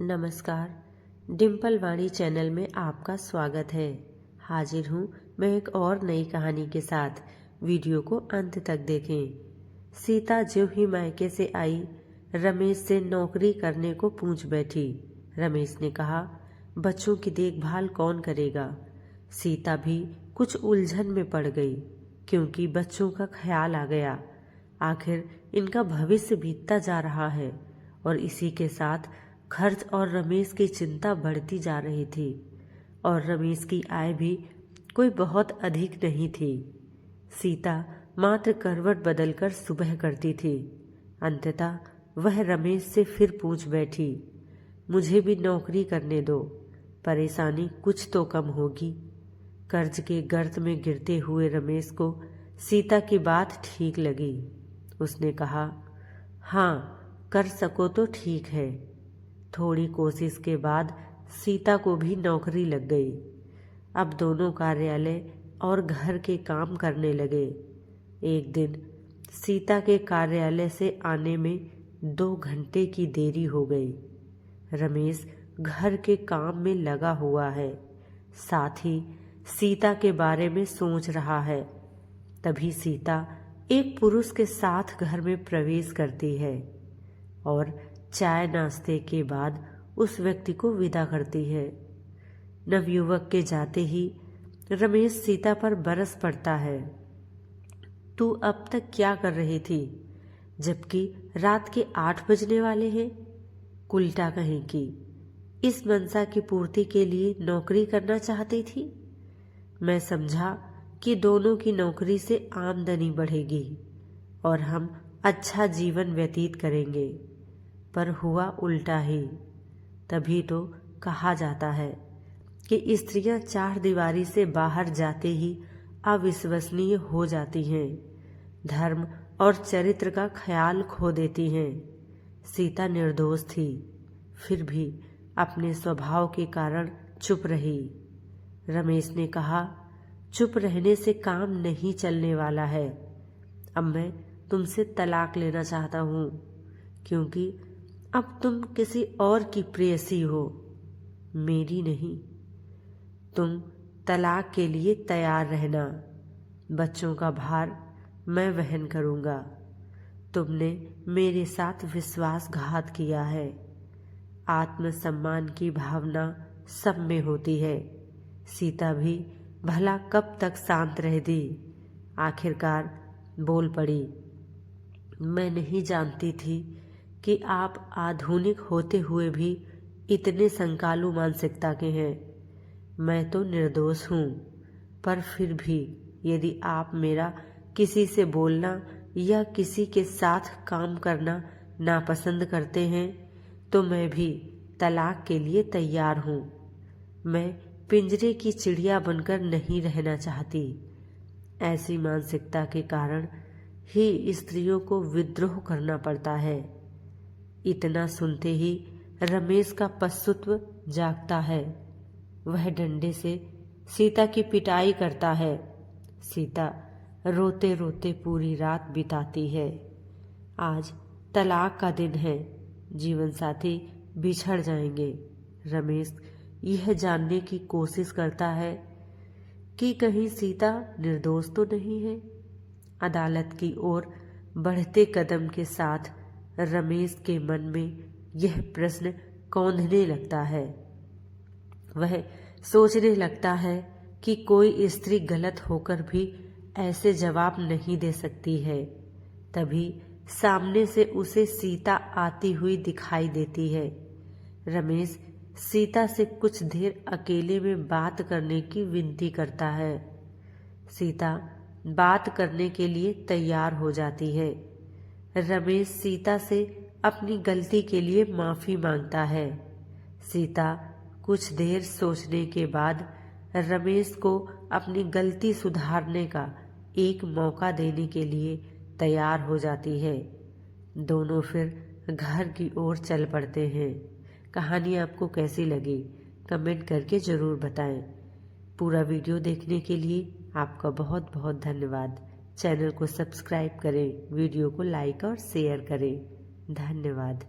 नमस्कार, डिम्पल वाणी चैनल में आपका स्वागत है। हाजिर हूँ मैं एक और नई कहानी के साथ। वीडियो को अंत तक देखें। सीता ज्यों ही मायके से आई, रमेश से नौकरी करने को पूछ बैठी। रमेश ने कहा, बच्चों की देखभाल कौन करेगा? सीता भी कुछ उलझन में पड़ गई, क्योंकि बच्चों का ख्याल आ गया। आखिर इनका भविष्य बीतता जा रहा है और इसी के साथ खर्च और रमेश की चिंता बढ़ती जा रही थी। और रमेश की आय भी कोई बहुत अधिक नहीं थी। सीता मात्र करवट बदलकर सुबह करती थी। अंततः वह रमेश से फिर पूछ बैठी, मुझे भी नौकरी करने दो, परेशानी कुछ तो कम होगी। कर्ज के गर्त में गिरते हुए रमेश को सीता की बात ठीक लगी। उसने कहा, हाँ, कर सको तो ठीक है। थोड़ी कोशिश के बाद सीता को भी नौकरी लग गई। अब दोनों कार्यालय और घर के काम करने लगे। एक दिन सीता के कार्यालय से आने में 2 घंटे की देरी हो गई। रमेश घर के काम में लगा हुआ है, साथ ही सीता के बारे में सोच रहा है। तभी सीता एक पुरुष के साथ घर में प्रवेश करती है और चाय नाश्ते के बाद उस व्यक्ति को विदा करती है। नवयुवक के जाते ही रमेश सीता पर बरस पड़ता है। तू अब तक क्या कर रही थी, जबकि रात के 8 बजने वाले हैं? उल्टा कहीं की इस मनसा की पूर्ति के लिए नौकरी करना चाहती थी। मैं समझा कि दोनों की नौकरी से आमदनी बढ़ेगी और हम अच्छा जीवन व्यतीत करेंगे, पर हुआ उल्टा ही। तभी तो कहा जाता है कि स्त्रियां 4 दीवारी से बाहर जाते ही अविश्वसनीय हो जाती हैं, धर्म और चरित्र का ख्याल खो देती हैं। सीता निर्दोष थी, फिर भी अपने स्वभाव के कारण चुप रही। रमेश ने कहा, चुप रहने से काम नहीं चलने वाला है। अब मैं तुमसे तलाक लेना चाहता हूँ, क्योंकि अब तुम किसी और की प्रेयसी हो, मेरी नहीं। तुम तलाक के लिए तैयार रहना। बच्चों का भार मैं वहन करूँगा। तुमने मेरे साथ विश्वासघात किया है। आत्मसम्मान की भावना सब में होती है। सीता भी भला कब तक शांत रहती, आखिरकार बोल पड़ी, मैं नहीं जानती थी कि आप आधुनिक होते हुए भी इतने संकालू मानसिकता के हैं। मैं तो निर्दोष हूँ, पर फिर भी यदि आप मेरा किसी से बोलना या किसी के साथ काम करना नापसंद करते हैं, तो मैं भी तलाक के लिए तैयार हूँ। मैं पिंजरे की चिड़िया बनकर नहीं रहना चाहती। ऐसी मानसिकता के कारण ही स्त्रियों को विद्रोह करना पड़ता है। इतना सुनते ही रमेश का पशुत्व जागता है। वह डंडे से सीता की पिटाई करता है। सीता रोते रोते पूरी रात बिताती है। आज तलाक का दिन है, जीवन साथी बिछड़ जाएंगे। रमेश यह जानने की कोशिश करता है कि कहीं सीता निर्दोष तो नहीं है। अदालत की ओर बढ़ते कदम के साथ रमेश के मन में यह प्रश्न कौंधने लगता है। वह सोचने लगता है कि कोई स्त्री गलत होकर भी ऐसे जवाब नहीं दे सकती है। तभी सामने से उसे सीता आती हुई दिखाई देती है। रमेश सीता से कुछ देर अकेले में बात करने की विनती करता है। सीता बात करने के लिए तैयार हो जाती है। रमेश सीता से अपनी गलती के लिए माफी मांगता है। सीता कुछ देर सोचने के बाद रमेश को अपनी गलती सुधारने का एक मौका देने के लिए तैयार हो जाती है। दोनों फिर घर की ओर चल पड़ते हैं। कहानी आपको कैसी लगी कमेंट करके ज़रूर बताएं। पूरा वीडियो देखने के लिए आपका बहुत बहुत धन्यवाद। चैनल को सब्सक्राइब करें, वीडियो को लाइक और शेयर करें। धन्यवाद।